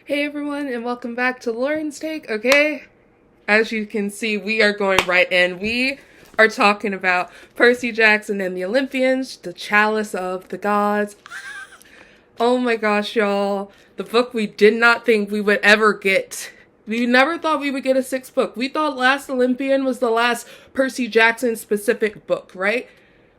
Hey everyone, and welcome back to Lauren's Take, okay? As you can see, we are going right in. We are talking about Percy Jackson and the Olympians, the Chalice of the Gods. Oh my gosh, y'all. The book we did not think we would ever get. We never thought we would get a sixth book. We thought Last Olympian was the last Percy Jackson specific book, right?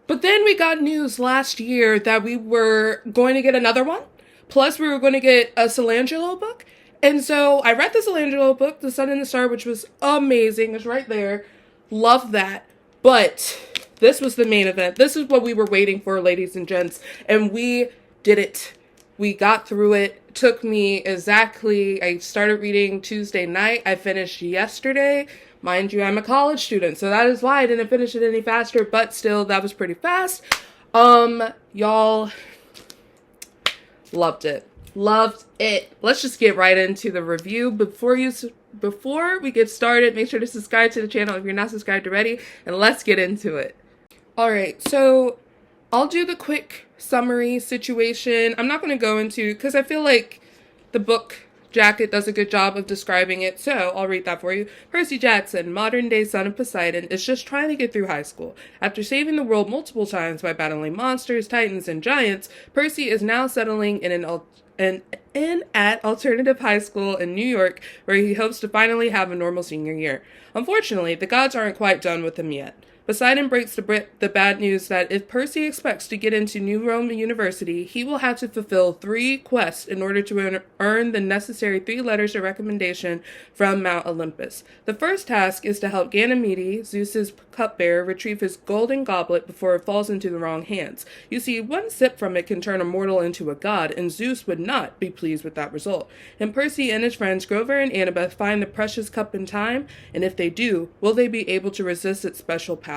But then we got news last year that we were going to get another one. Plus, we were going to get a Colangelo book. And so I read the Colangelo book, The Sun and the Star, which was amazing. It's right there. Love that. But this was the main event. This is what we were waiting for, ladies and gents. And we did it. We got through it. It took me exactly, I started reading Tuesday night. I finished yesterday. Mind you, I'm a college student, so that is why I didn't finish it any faster, but still, that was pretty fast. Y'all, loved it. Loved it. Let's just get right into the review. Before we get started, make sure to subscribe to the channel if you're not subscribed already, and let's get into it. Alright, so I'll do the quick summary situation. I'm not going to go into, because I feel like the book jacket does a good job of describing it, so I'll read that for you. Percy Jackson, modern-day son of Poseidon, is just trying to get through high school. After saving the world multiple times by battling monsters, titans, and giants, Percy is now settling at alternative high school in New York, where he hopes to finally have a normal senior year. Unfortunately, the gods aren't quite done with him yet. Poseidon breaks the bad news that if Percy expects to get into New Rome University, he will have to fulfill 3 quests in order to earn the necessary 3 letters of recommendation from Mount Olympus. The first task is to help Ganymede, Zeus's cupbearer, retrieve his golden goblet before it falls into the wrong hands. You see, one sip from it can turn a mortal into a god, and Zeus would not be pleased with that result. And Percy and his friends Grover and Annabeth find the precious cup in time, and if they do, will they be able to resist its special power?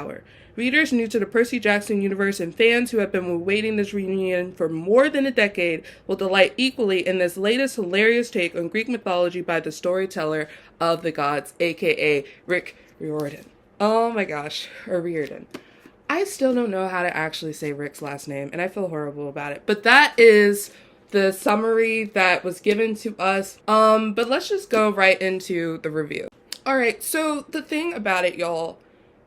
Readers new to the Percy Jackson universe and fans who have been awaiting this reunion for more than a decade will delight equally in this latest hilarious take on Greek mythology by the storyteller of the gods, aka Rick Riordan. Oh my gosh, or Riordan. I still don't know how to actually say Rick's last name, and I feel horrible about it. But that is the summary that was given to us. But let's just go right into the review. Alright, so the thing about it, y'all,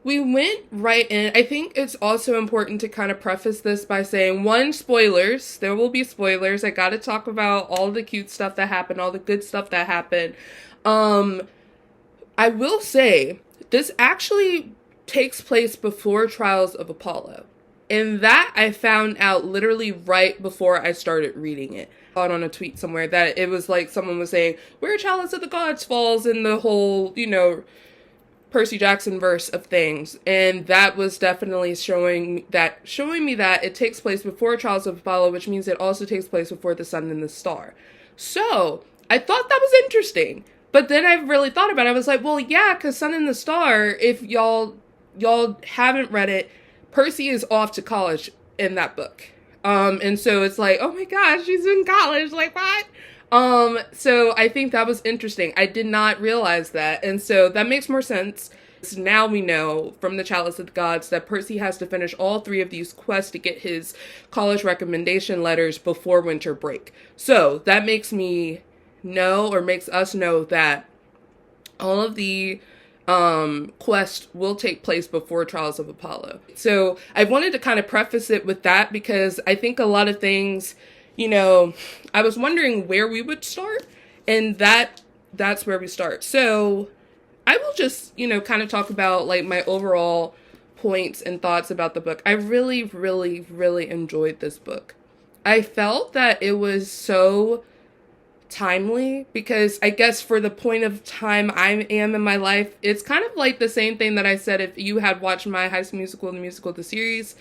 we went right in. I think it's also important to kind of preface this by saying, 1, spoilers. There will be spoilers. I gotta talk about all the cute stuff that happened, all the good stuff that happened. I will say, this actually takes place before Trials of Apollo. And that I found out literally right before I started reading it. On a tweet somewhere that it was like someone was saying, where Chalice of the Gods falls in the whole, Percy Jackson verse of things, and that was definitely showing me that it takes place before Trials of Apollo, which means it also takes place before the Sun and the Star. So I thought that was interesting, but then I really thought about it. I was like, well, yeah, because Sun and the Star, if y'all haven't read it, Percy is off to college in that book, and so it's like, oh my gosh, she's in college, like what? So I think that was interesting. I did not realize that, and so that makes more sense. So now we know from the Chalice of the Gods that Percy has to finish all 3 of these quests to get his college recommendation letters before winter break. So that makes me know, or makes us know, that all of the quest will take place before Trials of Apollo. So I wanted to kind of preface it with that because I think a lot of things, I was wondering where we would start, and that's where we start. So I will just, kind of talk about like my overall points and thoughts about the book. I really, really, really enjoyed this book. I felt that it was so timely because I guess for the point of time I am in my life, it's kind of like the same thing that I said if you had watched my High School Musical, the musical, the series,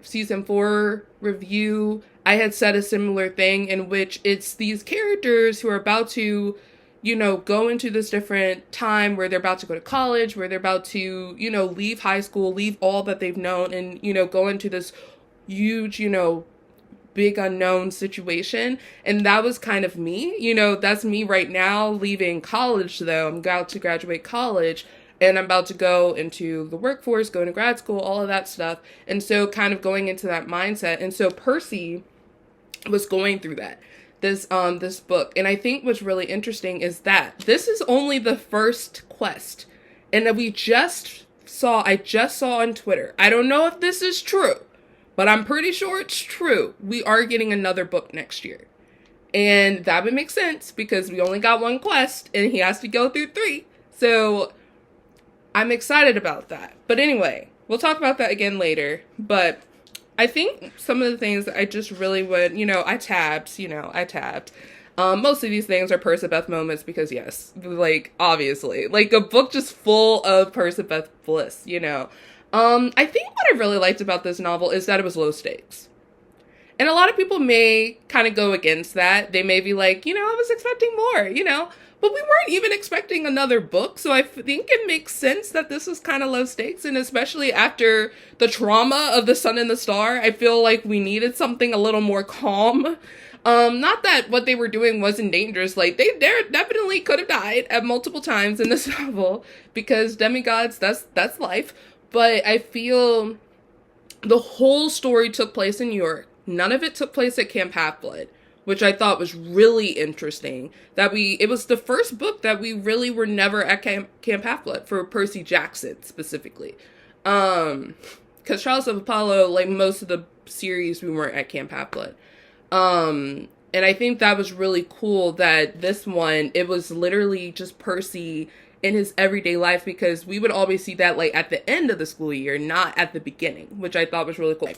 season 4 review. I had said a similar thing in which it's these characters who are about to, go into this different time where they're about to go to college, where they're about to, leave high school, leave all that they've known, and, go into this huge, big unknown situation. And that was kind of me. That's me right now leaving college, though. I'm about to graduate college. And I'm about to go into the workforce, go to grad school, all of that stuff. And so kind of going into that mindset. And so Percy was going through that. this book. And I think what's really interesting is that this is only the first quest. And I just saw on Twitter, I don't know if this is true, but I'm pretty sure it's true. We are getting another book next year. And that would make sense because we only got one quest and he has to go through 3. So I'm excited about that. But anyway, we'll talk about that again later. But I think some of the things that I just really would, I tabbed. Most of these things are Percabeth moments because yes, like obviously, like a book just full of Percabeth bliss, I think what I really liked about this novel is that it was low stakes. And a lot of people may kind of go against that. They may be like, I was expecting more, but we weren't even expecting another book. So I think it makes sense that this was kind of low stakes. And especially after the trauma of The Sun and the Star, I feel like we needed something a little more calm. Not that what they were doing wasn't dangerous. Like they definitely could have died at multiple times in this novel because demigods, that's life. But I feel the whole story took place in New York. None of it took place at Camp Half-Blood, which I thought was really interesting. It was the first book that we really were never at Camp Half-Blood for Percy Jackson specifically. Because Chalice of Apollo, like most of the series, we weren't at Camp Half-Blood. And I think that was really cool that this one, it was literally just Percy in his everyday life because we would always see that like at the end of the school year, not at the beginning, which I thought was really cool.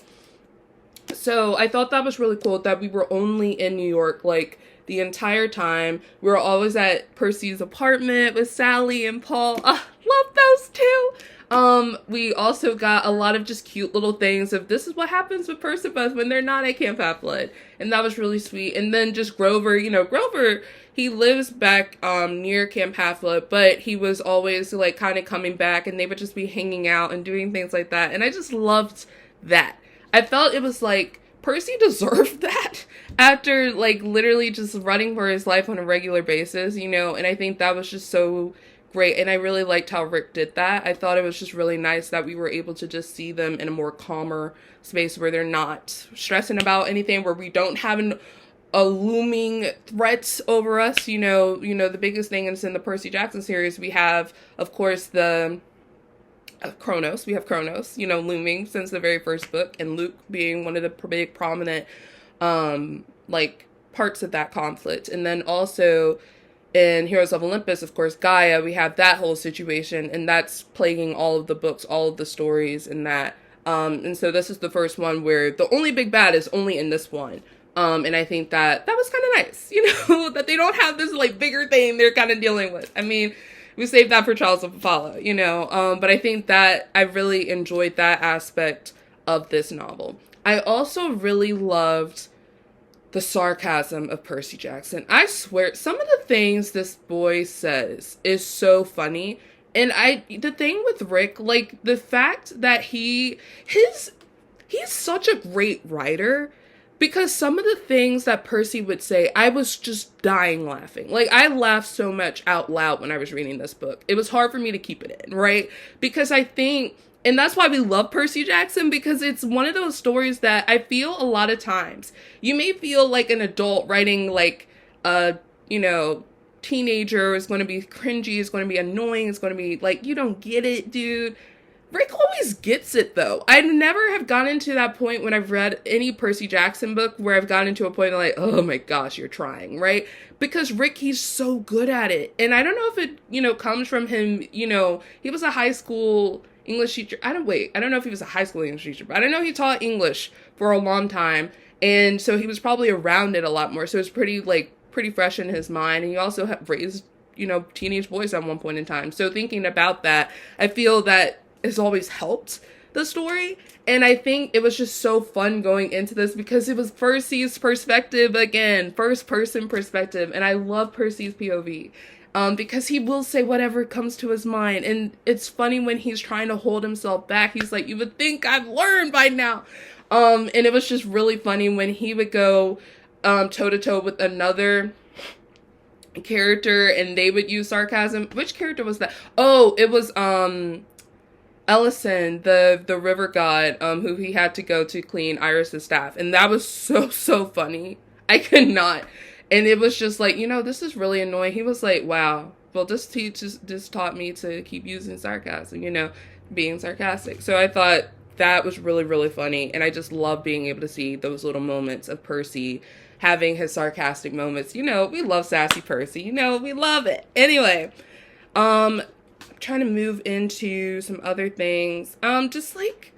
So I thought that was really cool that we were only in New York like the entire time. We were always at Percy's apartment with Sally and Paul. Love those two. We also got a lot of just cute little things of this is what happens with Percabeth when they're not at Camp Half-Blood. And that was really sweet. And then just Grover, Grover, he lives back near Camp Half-Blood, but he was always like kind of coming back and they would just be hanging out and doing things like that. And I just loved that. I felt it was like Percy deserved that after like literally just running for his life on a regular basis, and I think that was just so great. And I really liked how Rick did that. I thought it was just really nice that we were able to just see them in a more calmer space where they're not stressing about anything, where we don't have a looming threat over us. The biggest thing is in the Percy Jackson series, we have, of course, the Kronos. We have Kronos, looming since the very first book, and Luke being one of the big prominent parts of that conflict. And then also in Heroes of Olympus, of course, Gaia, we have that whole situation, and that's plaguing all of the books, all of the stories, and that. And so this is the first one where the only big bad is only in this one. And I think that was kind of nice, that they don't have this like bigger thing they're kind of dealing with. I mean, we saved that for Chalice of Apollo, but I think that I really enjoyed that aspect of this novel. I also really loved the sarcasm of Percy Jackson. I swear, some of the things this boy says is so funny. And the thing with Rick, like the fact that he's such a great writer. Because some of the things that Percy would say, I was just dying laughing. Like, I laughed so much out loud when I was reading this book. It was hard for me to keep it in, right? Because I think, and that's why we love Percy Jackson, because it's one of those stories that I feel a lot of times, you may feel like an adult writing like a, teenager is going to be cringy, is going to be annoying, is going to be like, you don't get it, dude. Rick always gets it, though. I never have gotten to that point when I've read any Percy Jackson book where I've gotten to a point of like, oh my gosh, you're trying, right? Because Rick, he's so good at it. And I don't know if it, comes from him, he was a high school English teacher. I don't know if he was a high school English teacher, but I know he taught English for a long time. And so he was probably around it a lot more. So it's pretty fresh in his mind. And he also raised, teenage boys at one point in time. So thinking about that, I feel that has always helped the story. And I think it was just so fun going into this because it was Percy's perspective again, first person perspective. And I love Percy's POV because he will say whatever comes to his mind. And it's funny when he's trying to hold himself back. He's like, you would think I've learned by now. And it was just really funny when he would go toe to toe with another character and they would use sarcasm. Which character was that? Oh, it was Ellison, the river god, who he had to go to clean Iris's staff. And that was so funny. I could not And it was just like, this is really annoying. He was like, wow, well, this taught me to keep using sarcasm, being sarcastic. So I thought that was really, really funny. And I just love being able to see those little moments of Percy having his sarcastic moments. We love sassy Percy. We love it. Anyway, I'm trying to move into some other things. Just like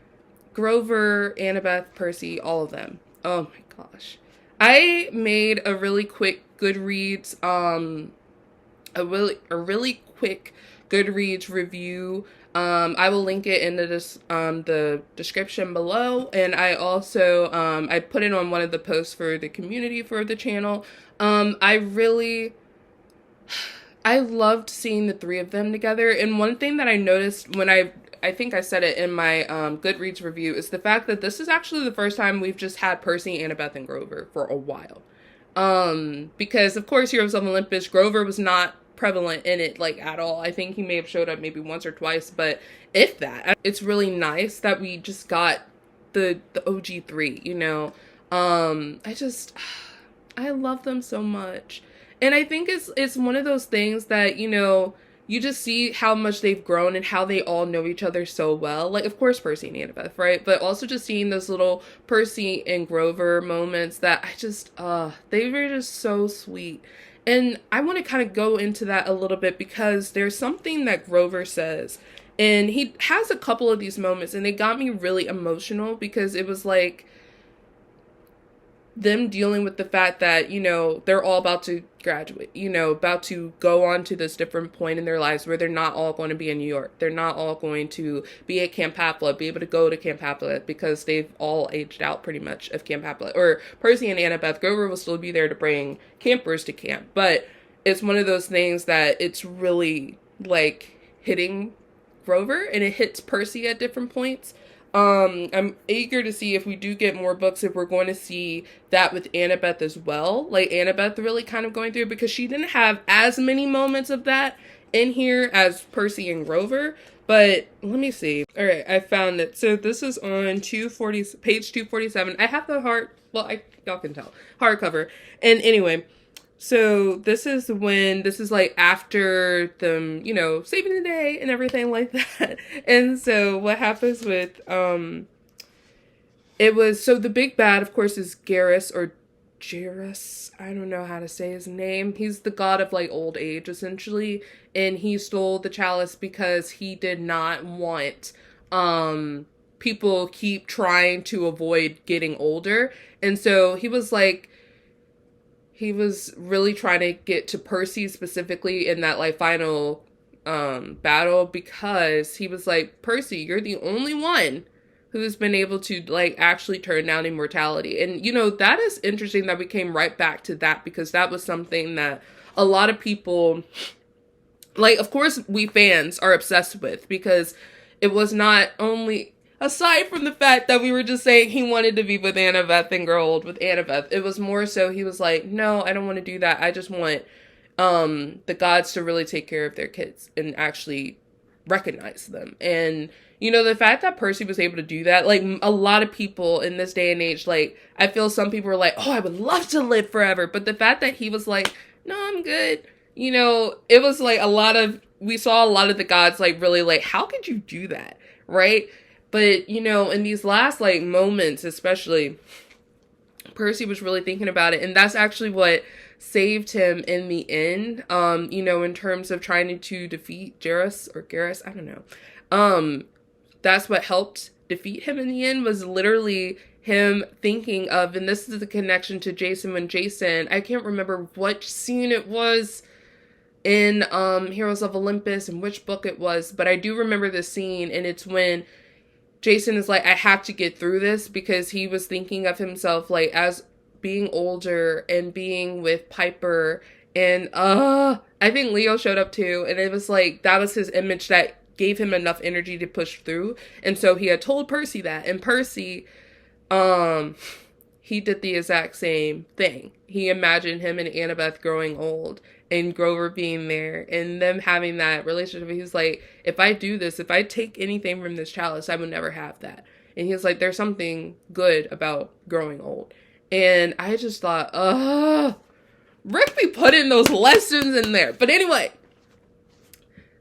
Grover, Annabeth, Percy, all of them. Oh my gosh. I made a really quick Goodreads, a really quick Goodreads review. I will link it in the description below, and I also I put it on one of the posts for the community for the channel. I loved seeing the three of them together, and one thing that I noticed when I think I said it in my Goodreads review, is the fact that this is actually the first time we've just had Percy, Annabeth, and Grover for a while. Because of course Heroes of Olympus, Grover was not prevalent in it like at all. I think he may have showed up maybe once or twice, but if that. It's really nice that we just got the OG three, I love them so much. And I think it's one of those things that, you just see how much they've grown and how they all know each other so well. Like, of course, Percy and Annabeth, right? But also just seeing those little Percy and Grover moments that they were just so sweet. And I want to kind of go into that a little bit, because there's something that Grover says. And he has a couple of these moments, and they got me really emotional, because it was like them dealing with the fact that, they're all about to graduate, about to go on to this different point in their lives where they're not all going to be in New York. They're not all going to be at Camp Hapla, be able to go to Camp Hapla, because they've all aged out pretty much of Camp Hapla. Or Percy and Annabeth, Grover will still be there to bring campers to camp. But it's one of those things that it's really like hitting Grover, and it hits Percy at different points. I'm eager to see if we do get more books, if we're going to see that with Annabeth as well. Like Annabeth really kind of going through, because she didn't have as many moments of that in here as Percy and Grover. But let me see. All right, I found it. So this is on page 247. I have the y'all can tell, hardcover. And anyway, so this is like after them, saving the day and everything like that. And so what happens with, so the big bad, of course, is Garrus, or Jairus. I don't know how to say his name. He's the god of like old age, essentially. And he stole the chalice because he did not want, people keep trying to avoid getting older. And so he was really trying to get to Percy specifically in that like final battle, because he was like, Percy, you're the only one who's been able to like actually turn down immortality. And that is interesting that we came right back to that, because that was something that a lot of people, like, of course we fans are obsessed with, because it was not only, aside from the fact that we were just saying he wanted to be with Annabeth and grow old with Annabeth, it was more so he was like, no, I don't want to do that. I just want the gods to really take care of their kids and actually recognize them. And, the fact that Percy was able to do that, like a lot of people in this day and age, like I feel some people were like, oh, I would love to live forever. But the fact that he was like, no, I'm good. It was like we saw a lot of the gods like really like, how could you do that? Right? But, in these last, like, moments, especially, Percy was really thinking about it. And that's actually what saved him in the end, in terms of trying to defeat Garrus, I don't know. That's what helped defeat him in the end, was literally him thinking of, and this is the connection to Jason, when Jason, I can't remember what scene it was in Heroes of Olympus and which book it was, but I do remember the scene, and it's when Jason is like, I have to get through this, because he was thinking of himself like as being older and being with Piper, and I think Leo showed up too, and it was like that was his image that gave him enough energy to push through. And so he had told Percy that, and Percy he did the exact same thing. He imagined him and Annabeth growing old, and Grover being there, and them having that relationship. He was like, if I do this, if I take anything from this chalice, I would never have that. And he was like, there's something good about growing old. And I just thought, Rick be putting those lessons in there. But anyway,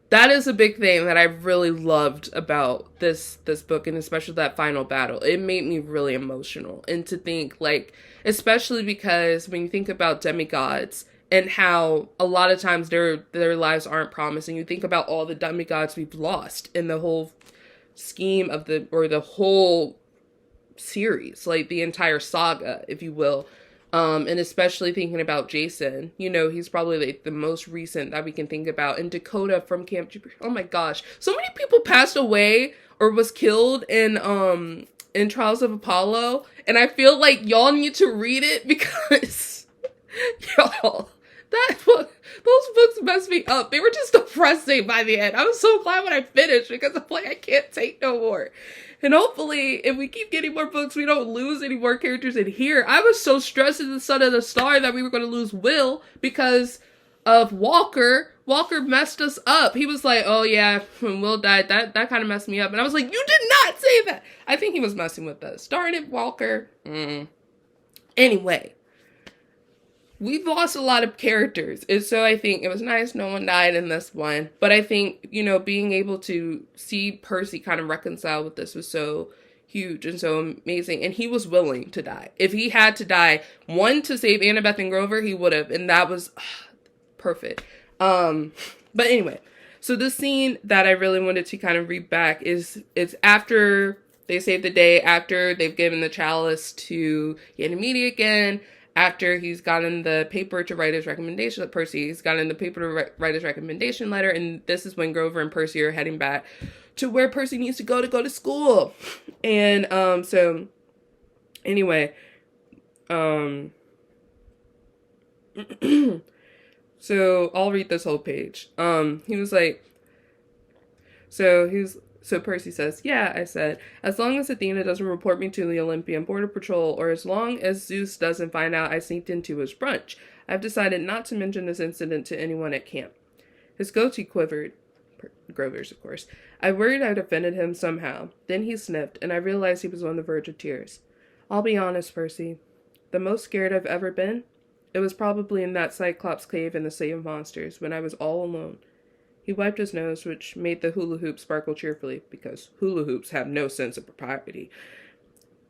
that is a big thing that I really loved about this book, and especially that final battle. It made me really emotional. And to think, like, especially because when you think about demigods and how a lot of times their lives aren't promising, you think about all the demigods we've lost in the whole scheme of the whole series, like the entire saga, if you will. And especially thinking about Jason, you know, he's probably like the most recent that we can think about. And Dakota from Camp Jupiter. Oh my gosh. So many people passed away or was killed in Trials of Apollo. And I feel like y'all need to read it because y'all, those books messed me up. They were just depressing by the end. I was so glad when I finished because I'm like, I can't take no more. And hopefully, if we keep getting more books, we don't lose any more characters in here. I was so stressed in The Son of the Star that we were going to lose Will because of Walker. Walker messed us up. He was like, oh yeah, when Will died, that kind of messed me up. And I was like, you did not say that. I think he was messing with us. Darn it, Walker. Anyway. We've lost a lot of characters, and so I think it was nice no one died in this one. But I think, you know, being able to see Percy kind of reconcile with this was so huge and so amazing. And he was willing to die. If he had to die, one, to save Annabeth and Grover, he would have. And that was perfect. But anyway, so the scene that I really wanted to kind of read back is after they save the day, after they've given the chalice to Ganymede again, after he's gotten the paper to write his recommendation, Percy's gotten the paper to write his recommendation letter, and this is when Grover and Percy are heading back to where Percy needs to go to school. And so anyway, so I'll read this whole page. He was like, so Percy says, yeah, I said, as long as Athena doesn't report me to the Olympian Border Patrol, or as long as Zeus doesn't find out I sneaked into his brunch, I've decided not to mention this incident to anyone at camp. His goatee quivered. Grover's, of course. I worried I'd offended him somehow. Then he sniffed, and I realized he was on the verge of tears. I'll be honest, Percy. The most scared I've ever been? It was probably in that Cyclops cave in the Sea of Monsters, when I was all alone. He wiped his nose, which made the hula hoop sparkle cheerfully, because hula hoops have no sense of propriety.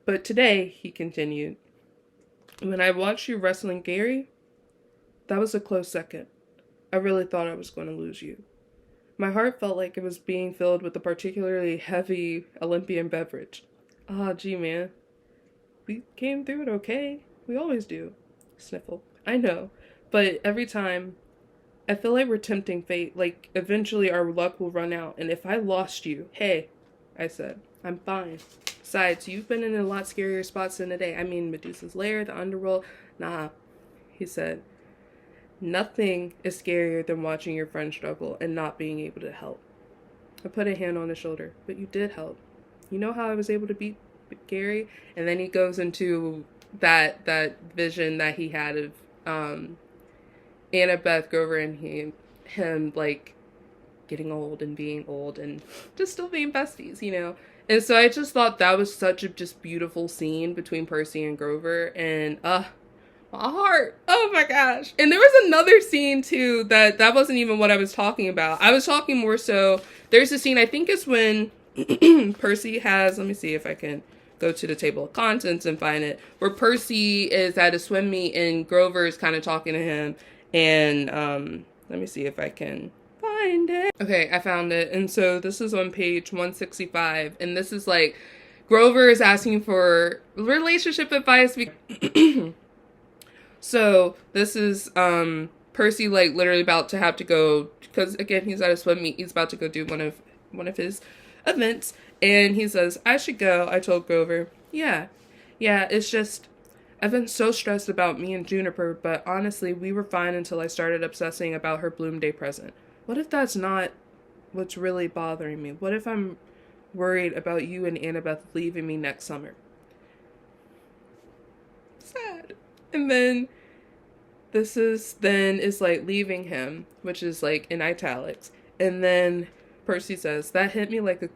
But today, he continued, when I watched you wrestling Gary, that was a close second. I really thought I was going to lose you. My heart felt like it was being filled with a particularly heavy Olympian beverage. Ah, gee, man. We came through it okay. We always do. Sniffle. I know. But every time, I feel like we're tempting fate. Like, eventually our luck will run out. And if I lost you, hey, I said, I'm fine. Besides, you've been in a lot scarier spots than today. I mean, Medusa's lair, the underworld. Nah, he said. Nothing is scarier than watching your friend struggle and not being able to help. I put a hand on his shoulder. But you did help. You know how I was able to beat Gary? And then he goes into that vision that he had of Annabeth, Grover, and him like getting old and being old and just still being besties, you know. And so I just thought that was such a just beautiful scene between Percy and Grover, and my heart, oh my gosh. And there was another scene too that wasn't even what I was talking about. I was talking more so, there's a scene, I think it's when Percy has, let me see if I can go to the table of contents and find it, where Percy is at a swim meet and Grover is kind of talking to him, and let me see if I can find it. Okay, I found it. And so this is on page 165, and this is like Grover is asking for relationship advice. So this is Percy like literally about to have to go, because again he's at a swim meet, he's about to go do one of his events, and he says, I should go. I told Grover, yeah, it's just I've been so stressed about me and Juniper, but honestly, we were fine until I started obsessing about her Bloom Day present. What if that's not what's really bothering me? What if I'm worried about you and Annabeth leaving me next summer? Sad. And then this is like leaving him, which is like in italics. And then Percy says, that hit me like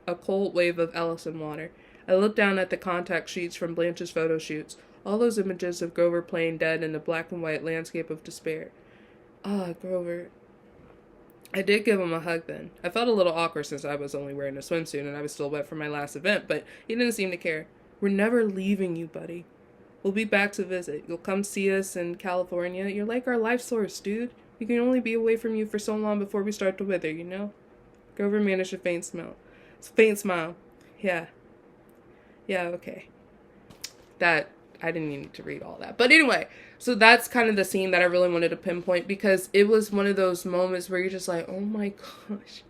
a cold wave of Ellison water. I looked down at the contact sheets from Blanche's photo shoots. All those images of Grover playing dead in the black and white landscape of despair. Ah, Grover. I did give him a hug then. I felt a little awkward since I was only wearing a swimsuit and I was still wet from my last event, but he didn't seem to care. We're never leaving you, buddy. We'll be back to visit. You'll come see us in California. You're like our life source, dude. We can only be away from you for so long before we start to wither, you know? Grover managed a faint smile. Yeah. Yeah, okay. That, I didn't need to read all that. But anyway, so that's kind of the scene that I really wanted to pinpoint because it was one of those moments where you're just like, oh my gosh.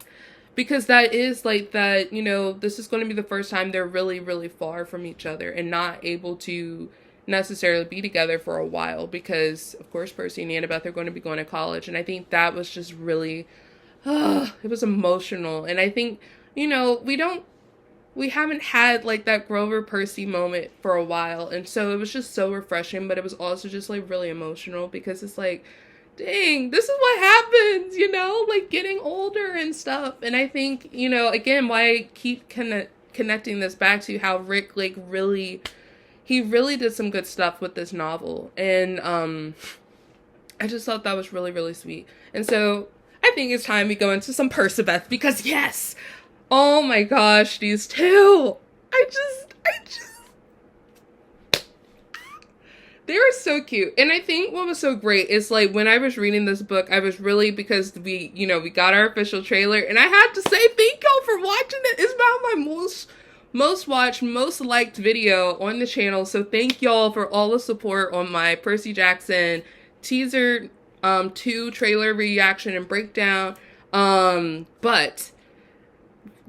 Because that is like that, you know, this is going to be the first time they're really, really far from each other and not able to necessarily be together for a while because, of course, Percy and Annabeth are going to be going to college. And I think that was just really, it was emotional. And I think, you know, we haven't had like that Grover Percy moment for a while. And so it was just so refreshing, but it was also just like really emotional because it's like, dang, this is what happens, you know, like getting older and stuff. And I think, you know, again, why I keep connecting this back to how Rick, like, he really did some good stuff with this novel. And I just thought that was really, really sweet. And so I think it's time we go into some Percabeth because, yes, oh my gosh, these two, I just they were so cute. And I think what was so great is like when I was reading this book, I was really, because we got our official trailer and I had to say thank y'all for watching it. It's about my most watched, most liked video on the channel. So thank y'all for all the support on my Percy Jackson teaser 2 trailer reaction and breakdown. But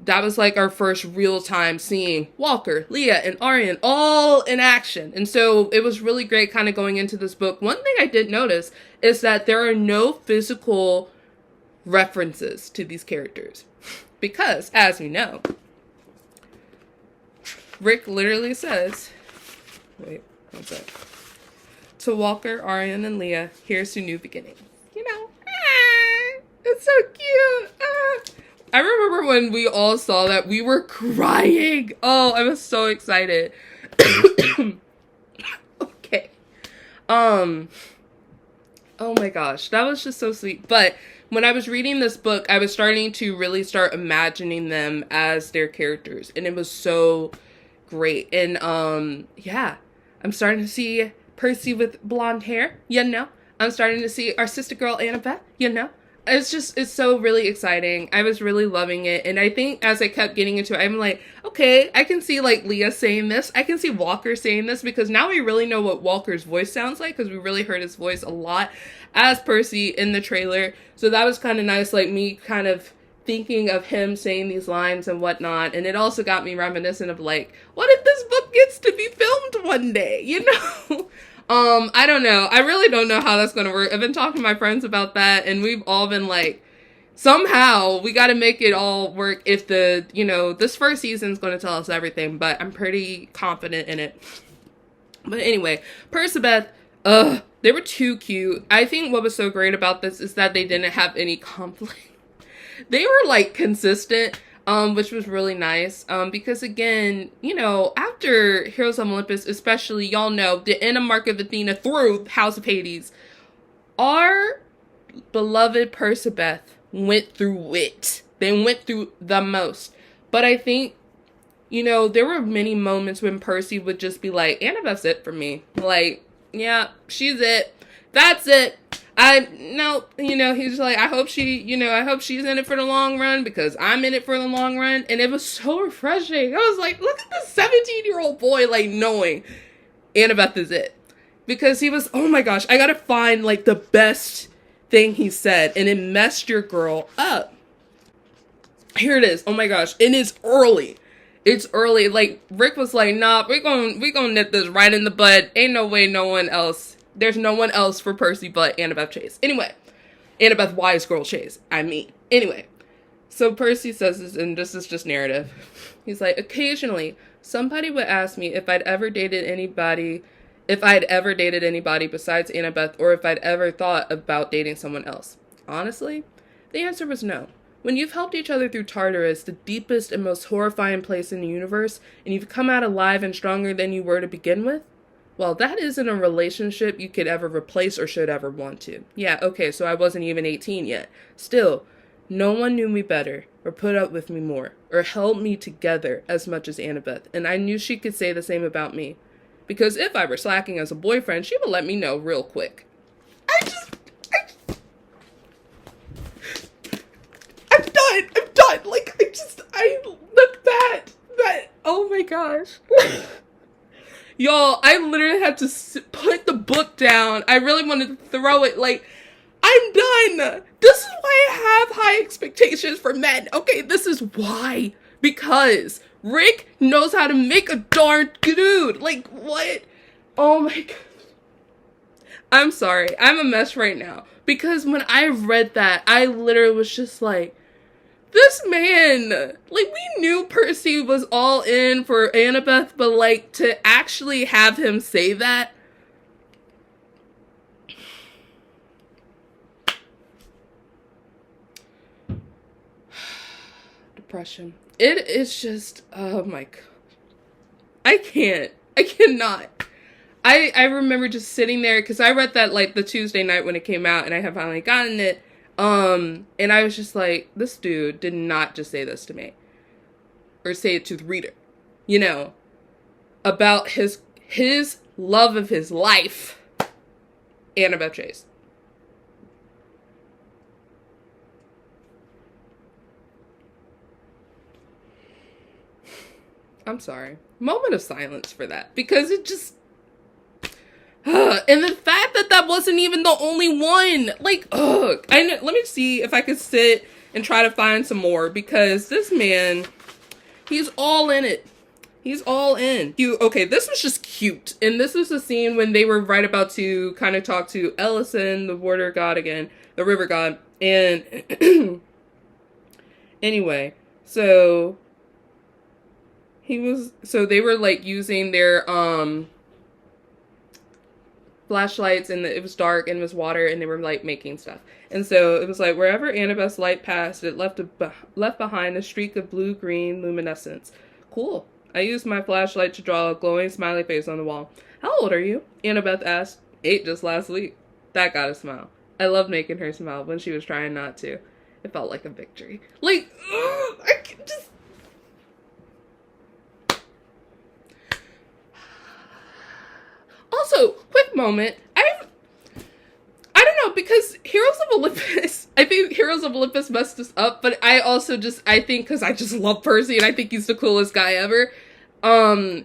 that was like our first real time seeing Walker, Leah, and Arian all in action. And so it was really great kind of going into this book. One thing I did notice is that there are no physical references to these characters. Because, as we know, Rick literally says, wait, one sec. To Walker, Arian, and Leah, here's to new beginnings. You know, it's so cute. I remember when we all saw that, we were crying. Oh, I was so excited. Okay. Oh my gosh, that was just so sweet. But when I was reading this book, I was starting to really start imagining them as their characters. And it was so great. And yeah, I'm starting to see Percy with blonde hair, you know. I'm starting to see our sister girl Annabeth, you know. It's so really exciting. I was really loving it. And I think as I kept getting into it, I'm like, okay, I can see like Leah saying this. I can see Walker saying this because now we really know what Walker's voice sounds like because we really heard his voice a lot as Percy in the trailer. So that was kind of nice, like me kind of thinking of him saying these lines and whatnot. And it also got me reminiscent of like, what if this book gets to be filmed one day, you know? I don't know. I really don't know how that's going to work. I've been talking to my friends about that and we've all been like, somehow we got to make it all work if the, you know, this first season is going to tell us everything, but I'm pretty confident in it. But anyway, Percabeth, they were too cute. I think what was so great about this is that they didn't have any conflict. They were like consistent. Which was really nice, because again, you know, after Heroes of Olympus, especially, y'all know, the end of Mark of Athena through House of Hades, our beloved Percabeth went through it. They went through the most. But I think, you know, there were many moments when Percy would just be like, Annabeth's it for me. Like, yeah, she's it. That's it. You know, he's like, I hope she's in it for the long run because I'm in it for the long run. And it was so refreshing. I was like, look at this 17-year-old boy, like, knowing Annabeth is it. Because he was, oh my gosh, I gotta find, like, the best thing he said. And it messed your girl up. Here it is. Oh my gosh. And it's early. It's early. Like, Rick was like, nah, we're gonna nip this right in the bud. Ain't no way there's no one else for Percy but Annabeth Chase. Anyway, Annabeth Wise Girl Chase. Anyway. So Percy says this, and this is just narrative. He's like, occasionally, somebody would ask me if I'd ever dated anybody besides Annabeth, or if I'd ever thought about dating someone else. Honestly, the answer was no. When you've helped each other through Tartarus, the deepest and most horrifying place in the universe, and you've come out alive and stronger than you were to begin with, Well, that isn't a relationship you could ever replace or should ever want to. Yeah, okay, so I wasn't even 18 yet. Still, no one knew me better, or put up with me more, or held me together as much as Annabeth, and I knew she could say the same about me. Because if I were slacking as a boyfriend, she would let me know real quick. I'm done. Like, oh my gosh. Y'all, I literally had to put the book down. I really wanted to throw it. Like, I'm done. This is why I have high expectations for men. Okay, this is why. Because Rick knows how to make a darn dude. Like, what? Oh my god. I'm sorry. I'm a mess right now. Because when I read that, I literally was just like, this man, like, we knew Percy was all in for Annabeth, but, like, to actually have him say that. Depression. It is just, oh my god. I cannot. I remember just sitting there, because I read that, like, the Tuesday night when it came out, and I had finally gotten it. And I was just like, this dude did not just say this to me. Or say it to the reader. You know, about his love of his life, Annabeth Chase. I'm sorry. Moment of silence for that. Because it just... and the fact that that wasn't even the only one. Like, ugh. Let me see if I could sit and try to find some more. Because this man, he's all in it. He's all in. Okay, this was just cute. And this was the scene when they were right about to kind of talk to Ellison, the water god again. The river god. And anyway, so... they were, like, using their, flashlights, and it was dark, and it was water, and they were, like, making stuff. And so it was like, wherever Annabeth's light passed, it left behind a streak of blue-green luminescence. Cool. I used my flashlight to draw a glowing smiley face on the wall. How old are you? Annabeth asked. 8 just last week. That got a smile. I loved making her smile when she was trying not to. It felt like a victory. Like, I can just... Also, quick moment, I don't know, because Heroes of Olympus, I think Heroes of Olympus messed this up, but I also I think because I just love Percy, and I think he's the coolest guy ever, the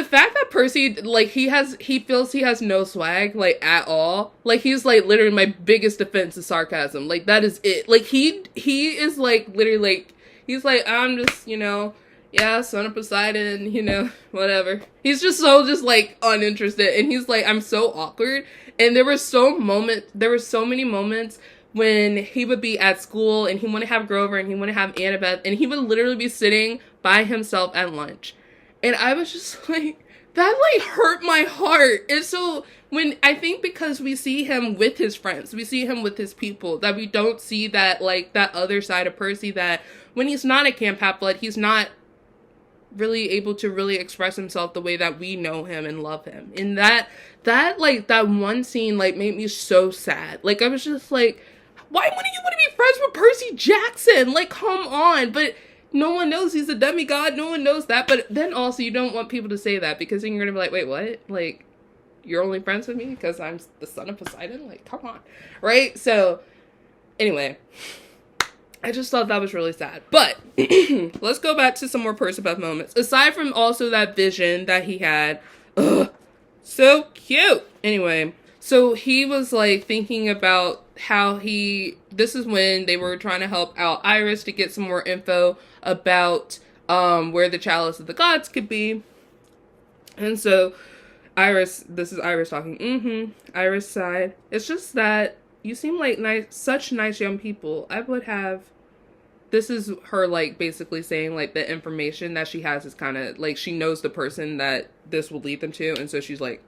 fact that Percy, like, he feels he has no swag, like, at all, like, he's, like, literally my biggest defense is sarcasm, like, that is it, like, he is, like, literally, like, he's like, I'm just, you know, yeah, son of Poseidon, you know, whatever. He's just so like uninterested, and he's like, I'm so awkward. And there were so many moments when he would be at school and he wouldn't have Grover and he wouldn't have Annabeth, and he would literally be sitting by himself at lunch. And I was just like, that like hurt my heart. And so when I think because we see him with his friends, we see him with his people, that we don't see that like that other side of Percy, that when he's not at Camp Half-Blood, he's not really able to really express himself the way that we know him and love him. And that one scene like made me so sad. Like, I was just like, why wouldn't you want to be friends with Percy Jackson? Like, come on. But no one knows he's a demigod. No one knows that. But then also you don't want people to say that, because then you're gonna be like, wait, what? Like, you're only friends with me because I'm the son of Poseidon? Like, come on. Right? So anyway, I just thought that was really sad. But let's go back to some more Percabeth moments. Aside from also that vision that he had. Ugh, so cute. Anyway, so he was like thinking about how this is when they were trying to help out Iris to get some more info about where the Chalice of the Gods could be. And so Iris, this is Iris talking. Iris sighed. It's just that you seem like such nice young people. I would have... This is her, like, basically saying, like, the information that she has is kind of, like, she knows the person that this will lead them to. And so she's, like,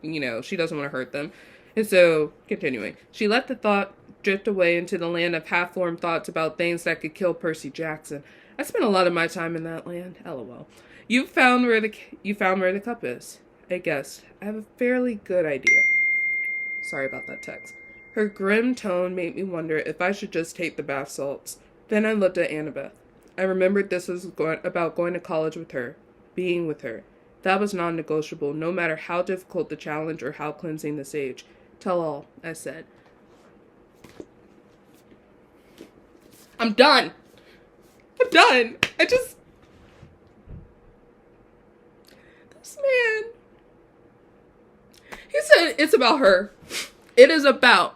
you know, she doesn't want to hurt them. And so, continuing. She let the thought drift away into the land of half-formed thoughts about things that could kill Percy Jackson. I spent a lot of my time in that land. LOL. You found where the cup is. I guessed. I have a fairly good idea. Sorry about that text. Her grim tone made me wonder if I should just take the bath salts. Then I looked at Annabeth. I remembered this was about going to college with her, being with her. That was non-negotiable, no matter how difficult the challenge or how cleansing the sage. Tell all, I said. I'm done. I'm done. This man. He said it's about her. It is about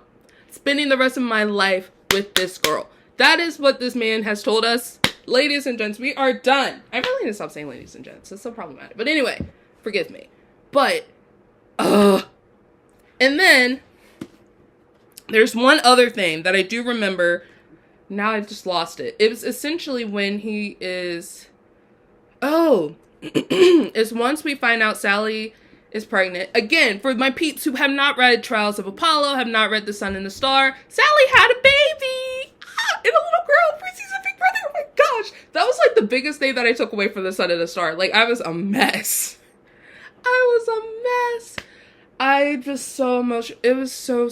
spending the rest of my life with this girl. That is what this man has told us. Ladies and gents, we are done. I really need to stop saying ladies and gents. It's so problematic. But anyway, forgive me. But, and then, there's one other thing that I do remember. Now I just lost it. It was essentially when he is, it's once we find out Sally is pregnant. Again, for my peeps who have not read Trials of Apollo, have not read The Sun and the Star, Sally had a baby! And a little girl, Percy's a big brother, oh my gosh! That was like the biggest thing that I took away from The Sun and the Star. Like, I was a mess. I just so emotional. It was so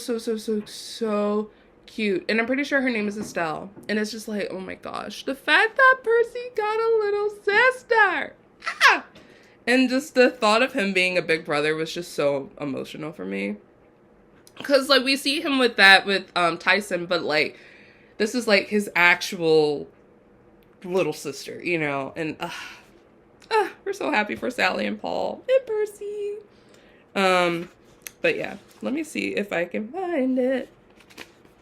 cute. And I'm pretty sure her name is Estelle. And it's just like, oh my gosh. The fact that Percy got a little sister! Ah! And just the thought of him being a big brother was just so emotional for me. Because, like, we see him with that with Tyson, but, like, this is, like, his actual little sister, you know? And, we're so happy for Sally and Paul and Percy. But, yeah. Let me see if I can find it.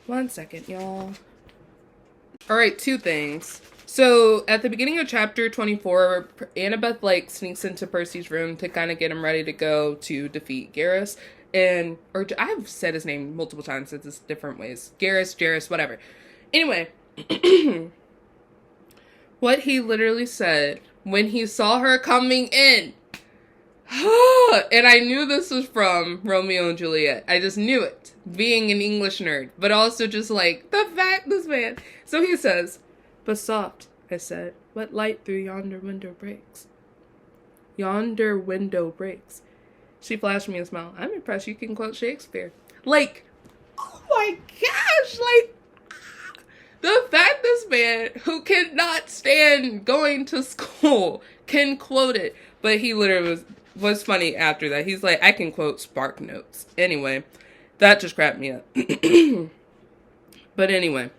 1 second, y'all. Alright, 2 things. So, at the beginning of chapter 24, Annabeth, like, sneaks into Percy's room to kind of get him ready to go to defeat Garrus. Or I've said his name multiple times, it's different ways. Garrus, Jarrus, whatever. Anyway, what he literally said when he saw her coming in. And I knew this was from Romeo and Juliet. I just knew it, being an English nerd. But also just, like, the fact this man. So he says, "But soft," I said, "what light through yonder window breaks?" Yonder window breaks. She flashed me a smile. I'm impressed you can quote Shakespeare. Like, oh my gosh, like, the fact this man, who cannot stand going to school, can quote it. But he literally was funny after that. He's like, I can quote Spark Notes. Anyway, that just cracked me up. But anyway,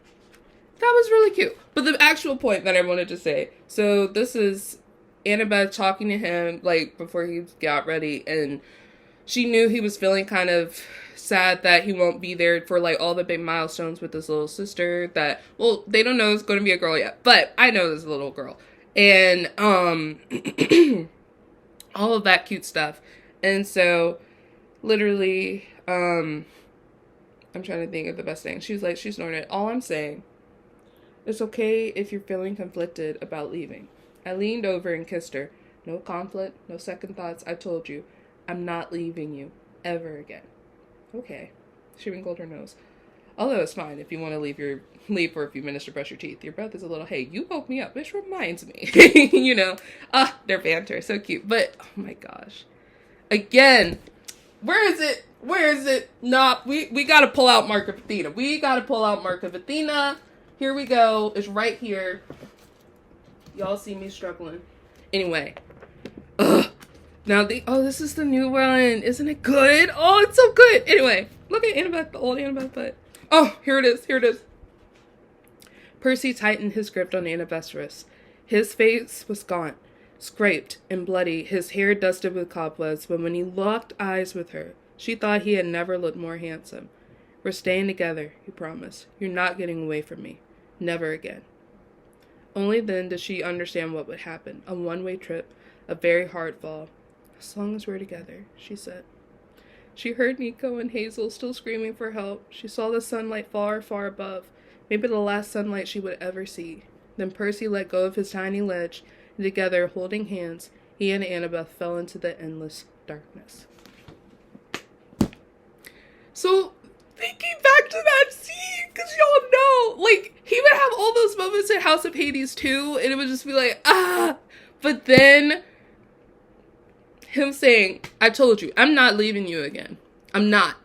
that was really cute. But the actual point that I wanted to say, so this is Annabeth talking to him, like, before he got ready, and she knew he was feeling kind of sad that he won't be there for, like, all the big milestones with his little sister that, well, they don't know it's going to be a girl yet, but I know there's a little girl. And, all of that cute stuff. And so, literally, I'm trying to think of the best thing. She's like, she snorted, "All I'm saying, it's okay if you're feeling conflicted about leaving." I leaned over and kissed her. No conflict, no second thoughts. I told you, I'm not leaving you ever again. Okay. She wrinkled her nose. Although it's fine if you want to leave for a few minutes to brush your teeth. Your breath is a little, hey, you woke me up, which reminds me. You know, their banter, so cute. But, oh my gosh. Again, where is it? Nah, we gotta pull out Mark of Athena. Here we go. It's right here. Y'all see me struggling. Anyway. Now this is the new one. Isn't it good? Oh, it's so good. Anyway, look at Annabeth, the old Annabeth, but oh, here it is. Percy tightened his grip on Annabeth's wrist. His face was gaunt, scraped and bloody, his hair dusted with cobwebs, but when he locked eyes with her, she thought he had never looked more handsome. We're staying together, he promised. You're not getting away from me. Never again. Only then did she understand what would happen. A one-way trip, a very hard fall. As long as we're together, she said. She heard Nico and Hazel still screaming for help. She saw the sunlight far, far above. Maybe the last sunlight she would ever see. Then Percy let go of his tiny ledge, and together, holding hands, he and Annabeth fell into the endless darkness. So, thinking back to that scene, because y'all know, like, he would have all those moments in House of Hades too, and it would just be like, but then him saying, I told you, I'm not leaving you again. I'm not.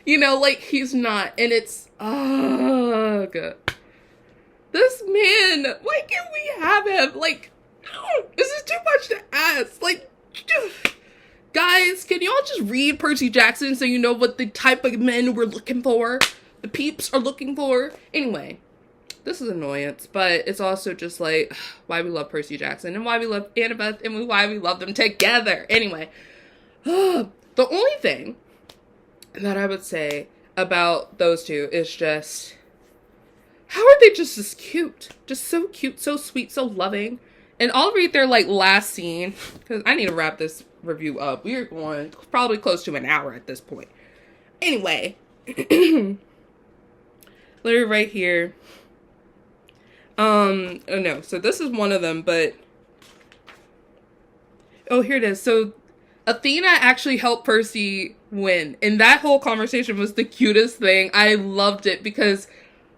You know, like, he's not. And it's, good. This man, why can't we have him? Like, this is too much to ask. Like, guys, can y'all just read Percy Jackson so you know what the type of men we're looking for? The peeps are looking for? Anyway, this is annoyance, but it's also just like why we love Percy Jackson and why we love Annabeth and why we love them together. Anyway, the only thing that I would say about those two is just, how are they just as cute? Just so cute, so sweet, so loving. And I'll read their like last scene because I need to wrap this review up. We are going probably close to an hour at this point. Anyway, literally right here. Oh no, so this is one of them, but oh, here it is. So Athena actually helped Percy win, and that whole conversation was the cutest thing. I loved it because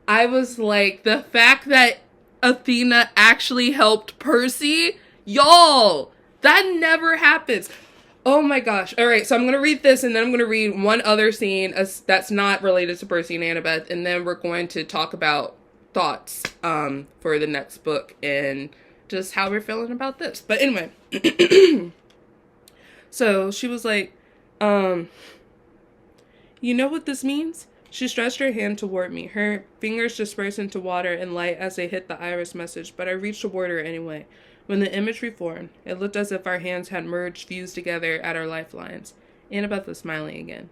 I was like, the fact that Athena actually helped Percy, y'all, that never happens. Oh my gosh. All right, so I'm going to read this, and then I'm going to read one other scene that's not related to Percy and Annabeth, and then we're going to talk about thoughts for the next book and just how we're feeling about this. But anyway, so she was like, you know what this means? She stretched her hand toward me. Her fingers dispersed into water and light as they hit the iris message, but I reached toward her anyway. When the image reformed, it looked as if our hands had merged, fused together at our lifelines. Annabeth was smiling again.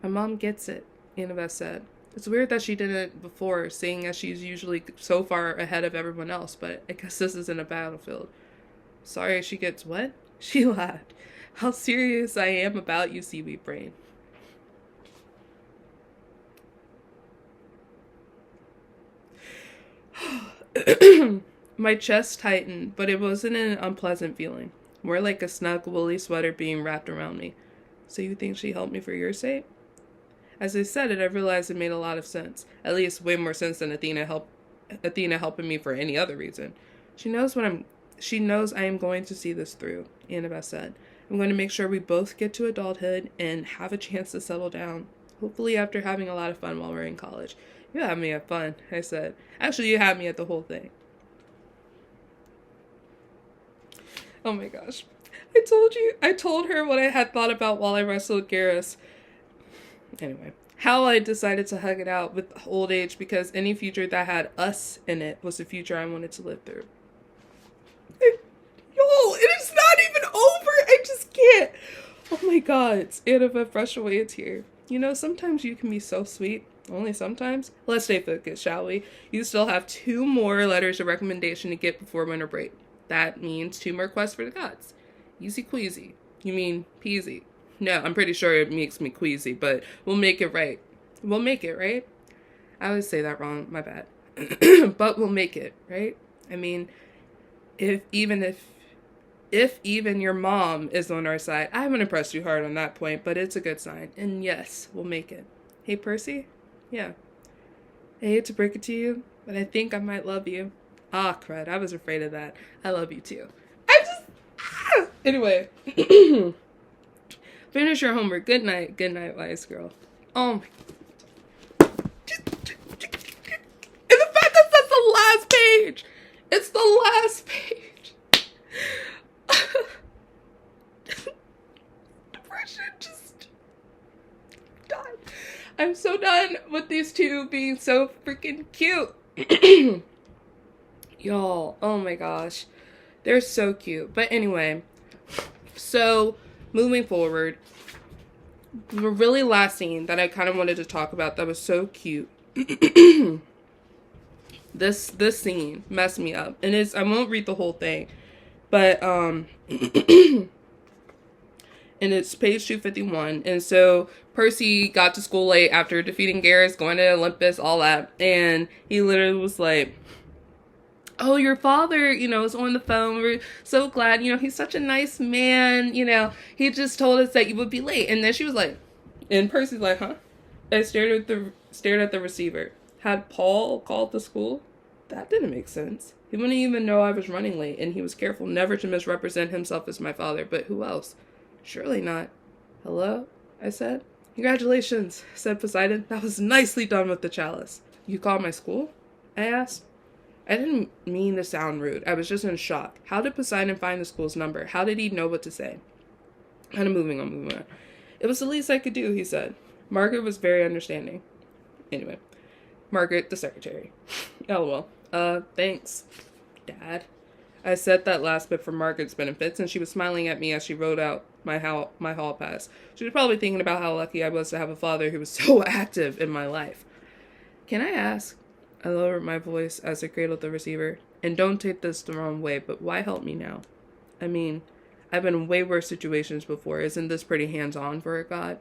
My mom gets it, Annabeth said. It's weird that she didn't before, seeing as she's usually so far ahead of everyone else, but I guess this isn't a battlefield. Sorry, she gets what? She laughed. How serious I am about you, seaweed brain. My chest tightened, but it wasn't an unpleasant feeling. More like a snug, woolly sweater being wrapped around me. So you think she helped me for your sake? As I said it, I realized it made a lot of sense. At least way more sense than Athena helping me for any other reason. She knows I am going to see this through, Annabeth said. I'm going to make sure we both get to adulthood and have a chance to settle down. Hopefully after having a lot of fun while we're in college. You had me at fun, I said. Actually, you had me at the whole thing. Oh my gosh. I told her what I had thought about while I wrestled Garrus. Anyway, how I decided to hug it out with old age because any future that had us in it was the future I wanted to live through. Yo, it is not even over. I just can't. Oh my god, it's Annabeth, brush away a tear. You know, sometimes you can be so sweet. Only sometimes. Let's stay focused, shall we? You still have 2 more letters of recommendation to get before winter break. That means 2 more quests for the gods. Easy queasy. You mean peasy. No, I'm pretty sure it makes me queasy, but we'll make it right. We'll make it, right? I always say that wrong, my bad. But we'll make it, right? I mean, if even your mom is on our side, I haven't impressed you hard on that point, but it's a good sign. And yes, we'll make it. Hey, Percy? Yeah. I hate to break it to you, but I think I might love you. Ah, crud. I was afraid of that. I love you too. Anyway. Finish your homework. Good night. Good night, wise girl. Oh my. And the fact that that's the last page. It's the last page. Depression just done. I'm so done with these two being so freaking cute. Y'all, oh my gosh. They're so cute. But anyway, so moving forward, the really last scene that I kind of wanted to talk about that was so cute. This scene messed me up. And I won't read the whole thing. But and it's page 251. And so Percy got to school late after defeating Garrus, going to Olympus, all that. And he literally was like, oh, your father, is on the phone. We're so glad, he's such a nice man, he just told us that you would be late. And then she was like, and Percy's like, huh? I stared at the receiver. Had Paul called the school? That didn't make sense. He wouldn't even know I was running late, and he was careful never to misrepresent himself as my father. But who else? Surely not. Hello? I said. Congratulations, said Poseidon. That was nicely done with the chalice. You called my school? I asked. I didn't mean to sound rude. I was just in shock. How did Poseidon find the school's number? How did he know what to say? Kind of moving on. It was the least I could do, he said. Margaret was very understanding. Anyway, Margaret, the secretary. LOL. Thanks, Dad. I said that last bit for Margaret's benefits, and she was smiling at me as she wrote out my hall pass. She was probably thinking about how lucky I was to have a father who was so active in my life. Can I ask? I lowered my voice as I cradled the receiver. And don't take this the wrong way, but why help me now? I mean, I've been in way worse situations before. Isn't this pretty hands-on for a god?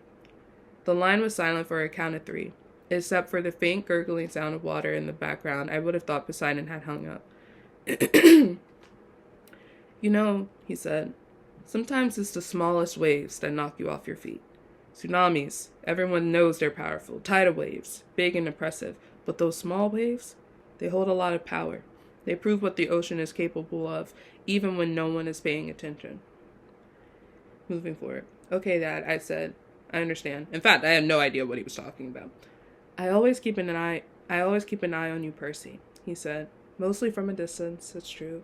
The line was silent for a count of 3. Except for the faint gurgling sound of water in the background, I would have thought Poseidon had hung up. You know, he said, sometimes it's the smallest waves that knock you off your feet. Tsunamis, everyone knows they're powerful. Tidal waves, big and oppressive. But those small waves, they hold a lot of power. They prove what the ocean is capable of, even when no one is paying attention. Moving forward. Okay, Dad, I said. I understand. In fact, I had no idea what he was talking about. I always keep an eye on you, Percy, he said. Mostly from a distance, it's true.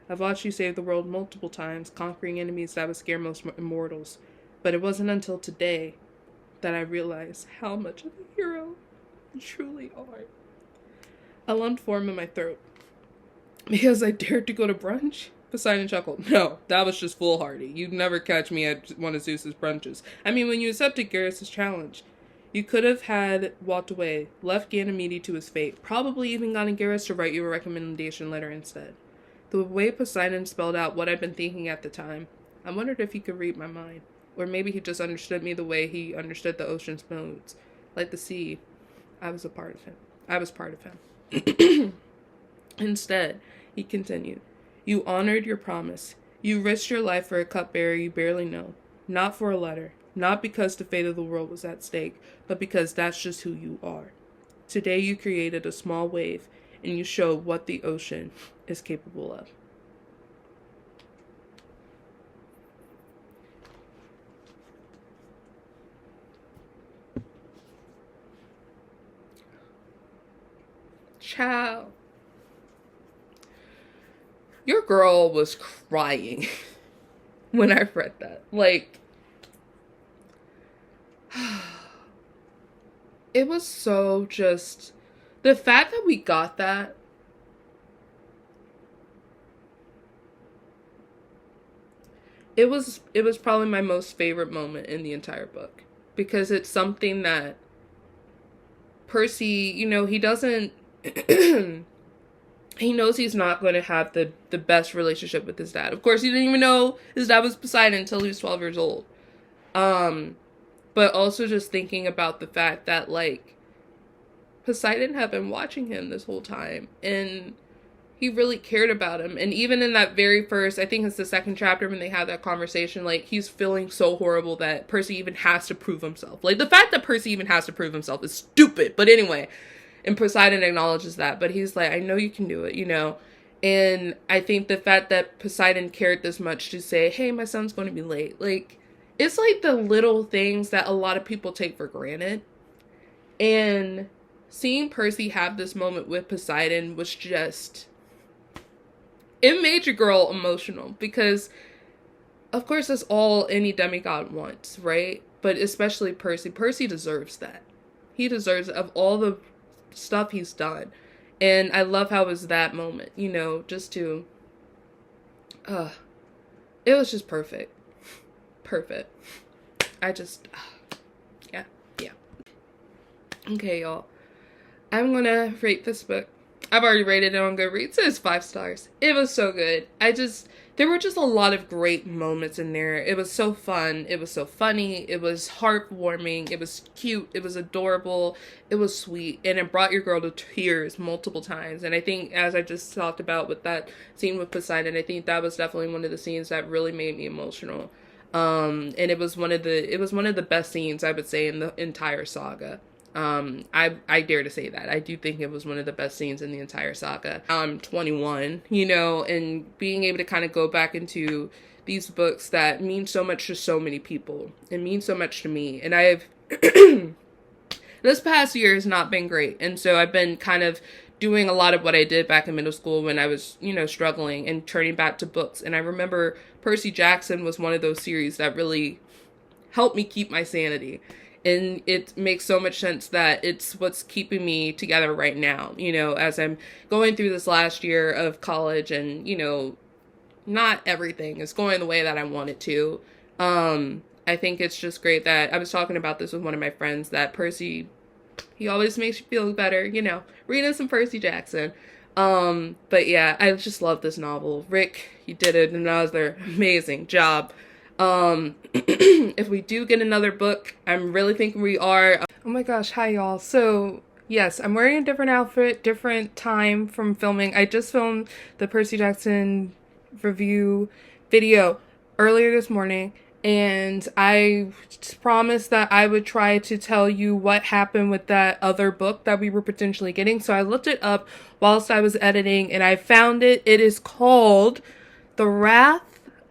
I've watched you save the world multiple times, conquering enemies that would scare most immortals. But it wasn't until today that I realized how much of a hero you truly are. A lump formed in my throat. Because I dared to go to brunch? Poseidon chuckled. No, that was just foolhardy. You'd never catch me at one of Zeus's brunches. I mean, when you accepted Garrus' challenge, you could have had walked away, left Ganymede to his fate, probably even gotten Garrus to write you a recommendation letter instead. The way Poseidon spelled out what I'd been thinking at the time, I wondered if he could read my mind. Or maybe he just understood me the way he understood the ocean's moods. Like the sea, I was a part of him. I was part of him. Instead, he continued, you honored your promise. You risked your life for a cupbearer you barely know. Not for a letter. Not because the fate of the world was at stake, but because that's just who you are. Today you created a small wave, and you showed what the ocean is capable of. Ciao. Your girl was crying when I read that. Like, it was so just, the fact that we got that, it was probably my most favorite moment in the entire book, because it's something that Percy, you know, he doesn't, he knows he's not going to have the best relationship with his dad. Of course, he didn't even know his dad was Poseidon until he was 12 years old. But also just thinking about the fact that, like, Poseidon had been watching him this whole time, and he really cared about him. And even in that very first, I think it's the second chapter when they have that conversation, like, he's feeling so horrible that Percy even has to prove himself. Like, the fact that Percy even has to prove himself is stupid. But anyway, and Poseidon acknowledges that, but he's like, I know you can do it, you know? And I think the fact that Poseidon cared this much to say, hey, my son's going to be late, like, it's like the little things that a lot of people take for granted. And seeing Percy have this moment with Poseidon was just, it made your girl emotional, because of course that's all any demigod wants, right? But especially Percy. Percy deserves that. He deserves it, of all the stuff he's done. And I love how it was that moment, you know, just to, it was just perfect. Perfect. I just, yeah. Okay, y'all. I'm gonna rate this book. I've already rated it on Goodreads. It's 5 stars. It was so good. There were just a lot of great moments in there. It was so fun. It was so funny. It was heartwarming. It was cute. It was adorable. It was sweet. And it brought your girl to tears multiple times. And I think, as I just talked about with that scene with Poseidon, I think that was definitely one of the scenes that really made me emotional. And it was one of the best scenes, I would say, in the entire saga. I dare to say that. I do think it was one of the best scenes in the entire saga. I'm 21, you know, and being able to kind of go back into these books that mean so much to so many people. It means so much to me. And I've this past year has not been great. And so I've been kind of doing a lot of what I did back in middle school when I was, you know, struggling and turning back to books. And I remember Percy Jackson was one of those series that really helped me keep my sanity. And it makes so much sense that it's what's keeping me together right now, you know, as I'm going through this last year of college and, you know, not everything is going the way that I want it to. I think it's just great that I was talking about this with one of my friends that Percy, he always makes you feel better, you know, reading some Percy Jackson. But yeah, I just love this novel. Rick, you did another amazing job. If we do get another book, I'm really thinking we are. Oh my gosh, hi y'all. So yes, I'm wearing a different outfit, different time from filming. I just filmed the Percy Jackson review video earlier this morning, and I promised that I would try to tell you what happened with that other book that we were potentially getting. So I looked it up whilst I was editing, and I found it. It is called The Wrath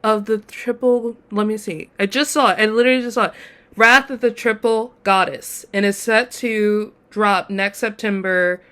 of the Triple, let me see. I just saw it. I literally just saw it. Wrath of the Triple Goddess. And it's set to drop next September,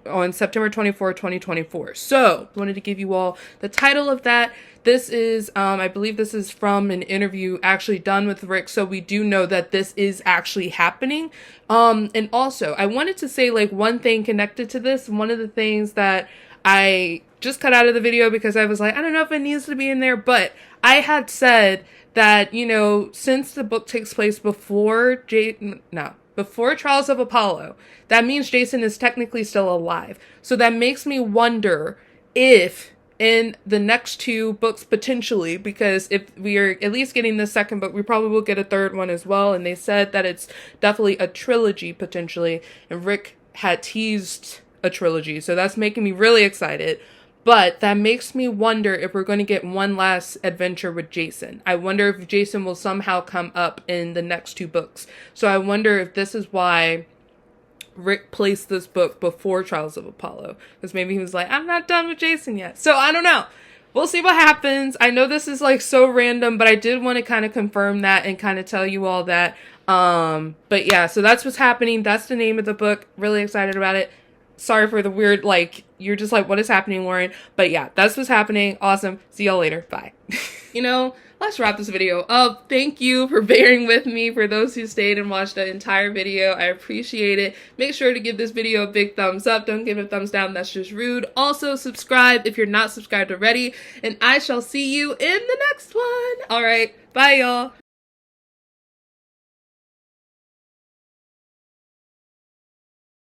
on September 24, 2024. So, I wanted to give you all the title of that. This is, I believe this is from an interview actually done with Rick. So we do know that this is actually happening. And also, I wanted to say like one thing connected to this. One of the things that I just cut out of the video because I was like, I don't know if it needs to be in there, but I had said that, you know, since the book takes place before Trials of Apollo, that means Jason is technically still alive. So that makes me wonder if in the next two books potentially, because if we are at least getting the second book, we probably will get a third one as well. And they said that it's definitely a trilogy potentially, and Rick had teased a trilogy, so that's making me really excited. But that makes me wonder if we're going to get one last adventure with Jason. I wonder if Jason will somehow come up in the next two books. So I wonder if this is why Rick placed this book before Trials of Apollo, because maybe he was like, I'm not done with Jason yet. So I don't know. We'll see what happens. I know this is like so random, but I did want to kind of confirm that and kind of tell you all that. But yeah, so that's what's happening. That's the name of the book. Really excited about it. Sorry for the weird, like, you're just like, what is happening, Lauren? But yeah, that's what's happening. Awesome. See y'all later. Bye. You know, let's wrap this video up. Thank you for bearing with me. For those who stayed and watched the entire video, I appreciate it. Make sure to give this video a big thumbs up. Don't give it a thumbs down. That's just rude. Also, subscribe if you're not subscribed already. And I shall see you in the next one. All right. Bye, y'all.